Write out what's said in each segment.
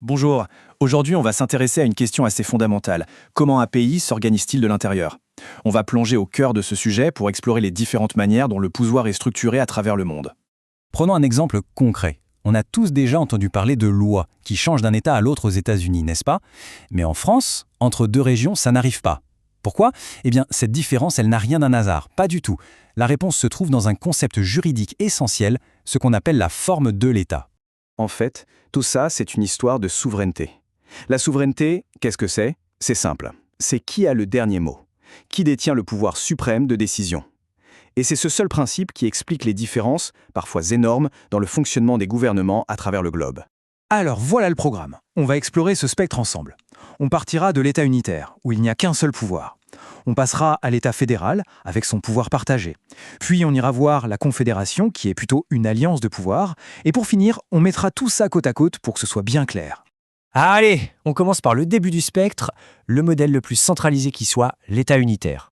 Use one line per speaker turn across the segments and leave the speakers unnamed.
Bonjour, aujourd'hui on va s'intéresser à une question assez fondamentale. Comment un pays s'organise-t-il de l'intérieur? On va plonger au cœur de ce sujet pour explorer les différentes manières dont le pouvoir est structuré à travers le monde.
Prenons un exemple concret. On a tous déjà entendu parler de lois qui changent d'un État à l'autre aux États-Unis, n'est-ce pas? Mais en France, entre deux régions, ça n'arrive pas. Pourquoi? Eh bien, cette différence, elle n'a rien d'un hasard, pas du tout. La réponse se trouve dans un concept juridique essentiel, ce qu'on appelle la forme de l'État.
En fait, tout ça c'est une histoire de souveraineté. La souveraineté, qu'est-ce que c'est? C'est simple. C'est qui a le dernier mot? Qui détient le pouvoir suprême de décision? Et c'est ce seul principe qui explique les différences, parfois énormes, dans le fonctionnement des gouvernements à travers le globe.
Alors voilà le programme. On va explorer ce spectre ensemble. On partira de l'État unitaire, où il n'y a qu'un seul pouvoir. On passera à l'État fédéral, avec son pouvoir partagé. Puis on ira voir la Confédération, qui est plutôt une alliance de pouvoirs. Et pour finir, on mettra tout ça côte à côte pour que ce soit bien clair.
Allez, on commence par le début du spectre, le modèle le plus centralisé qui soit, l'État unitaire.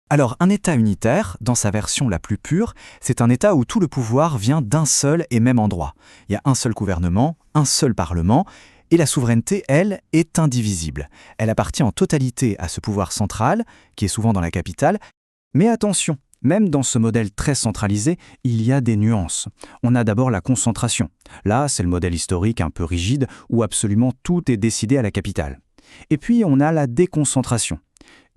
Alors, un État unitaire, dans sa version la plus pure, c'est un État où tout le pouvoir vient d'un seul et même endroit. Il y a un seul gouvernement, un seul parlement, et la souveraineté, elle, est indivisible. Elle appartient en totalité à ce pouvoir central, qui est souvent dans la capitale. Mais attention, même dans ce modèle très centralisé, il y a des nuances. On a d'abord la concentration. Là, c'est le modèle historique un peu rigide, où absolument tout est décidé à la capitale. Et puis, on a la déconcentration.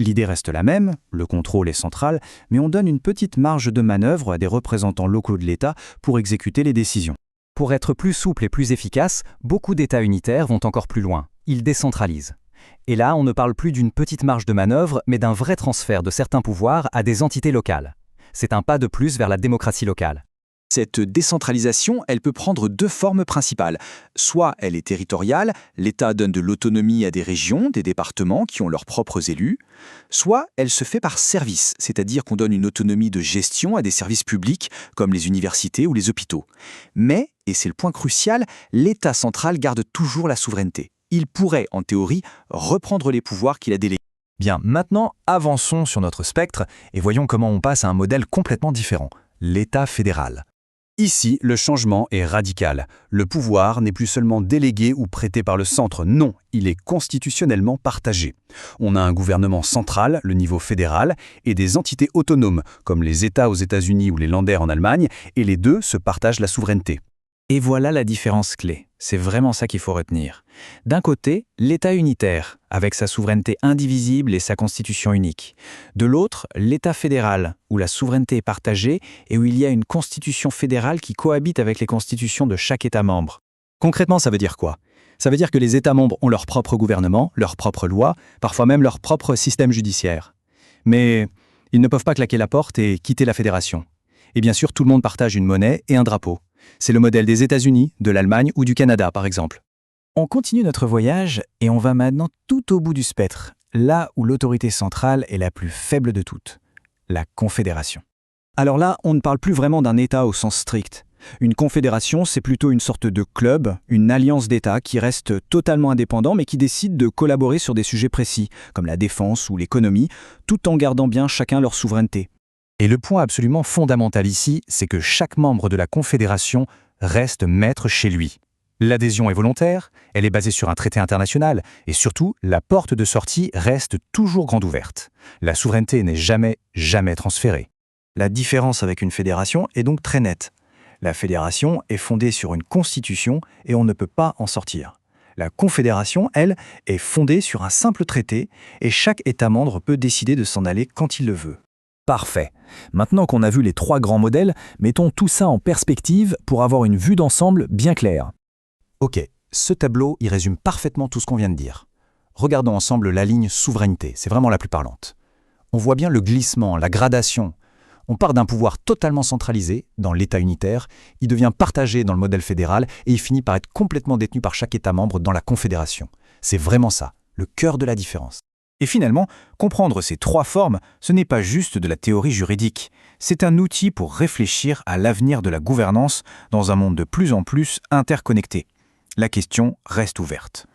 L'idée reste la même, le contrôle est central, mais on donne une petite marge de manœuvre à des représentants locaux de l'État pour exécuter les décisions.
Pour être plus souple et plus efficace, beaucoup d'États unitaires vont encore plus loin. Ils décentralisent. Et là, on ne parle plus d'une petite marge de manœuvre, mais d'un vrai transfert de certains pouvoirs à des entités locales. C'est un pas de plus vers la démocratie locale.
Cette décentralisation, elle peut prendre deux formes principales. Soit elle est territoriale, l'État donne de l'autonomie à des régions, des départements qui ont leurs propres élus. Soit elle se fait par service, c'est-à-dire qu'on donne une autonomie de gestion à des services publics comme les universités ou les hôpitaux. Mais, et c'est le point crucial, l'État central garde toujours la souveraineté. Il pourrait, en théorie, reprendre les pouvoirs qu'il a délégués.
Bien, maintenant, avançons sur notre spectre et voyons comment on passe à un modèle complètement différent, l'État fédéral.
Ici, le changement est radical. Le pouvoir n'est plus seulement délégué ou prêté par le centre, non, il est constitutionnellement partagé. On a un gouvernement central, le niveau fédéral, et des entités autonomes, comme les États aux États-Unis ou les Länder en Allemagne, et les deux se partagent la souveraineté.
Et voilà la différence clé. C'est vraiment ça qu'il faut retenir. D'un côté, l'État unitaire, avec sa souveraineté indivisible et sa constitution unique. De l'autre, l'État fédéral, où la souveraineté est partagée et où il y a une constitution fédérale qui cohabite avec les constitutions de chaque État membre.
Concrètement, ça veut dire quoi? Ça veut dire que les États membres ont leur propre gouvernement, leurs propres lois, parfois même leur propre système judiciaire. Mais ils ne peuvent pas claquer la porte et quitter la fédération. Et bien sûr, tout le monde partage une monnaie et un drapeau. C'est le modèle des États-Unis, de l'Allemagne ou du Canada, par exemple.
On continue notre voyage et on va maintenant tout au bout du spectre, là où l'autorité centrale est la plus faible de toutes, la Confédération.
Alors là, on ne parle plus vraiment d'un État au sens strict. Une confédération, c'est plutôt une sorte de club, une alliance d'États qui reste totalement indépendant mais qui décide de collaborer sur des sujets précis, comme la défense ou l'économie, tout en gardant bien chacun leur souveraineté.
Et le point absolument fondamental ici, c'est que chaque membre de la Confédération reste maître chez lui. L'adhésion est volontaire, elle est basée sur un traité international, et surtout, la porte de sortie reste toujours grande ouverte. La souveraineté n'est jamais transférée.
La différence avec une fédération est donc très nette. La fédération est fondée sur une constitution et on ne peut pas en sortir. La confédération, elle, est fondée sur un simple traité et chaque État membre peut décider de s'en aller quand il le veut.
Parfait. Maintenant qu'on a vu les trois grands modèles, mettons tout ça en perspective pour avoir une vue d'ensemble bien claire. Ok, ce tableau, il résume parfaitement tout ce qu'on vient de dire. Regardons ensemble la ligne souveraineté, c'est vraiment la plus parlante. On voit bien le glissement, la gradation. On part d'un pouvoir totalement centralisé, dans l'État unitaire, il devient partagé dans le modèle fédéral et il finit par être complètement détenu par chaque État membre dans la Confédération. C'est vraiment ça, le cœur de la différence.
Et finalement, comprendre ces trois formes, ce n'est pas juste de la théorie juridique. C'est un outil pour réfléchir à l'avenir de la gouvernance dans un monde de plus en plus interconnecté. La question reste ouverte.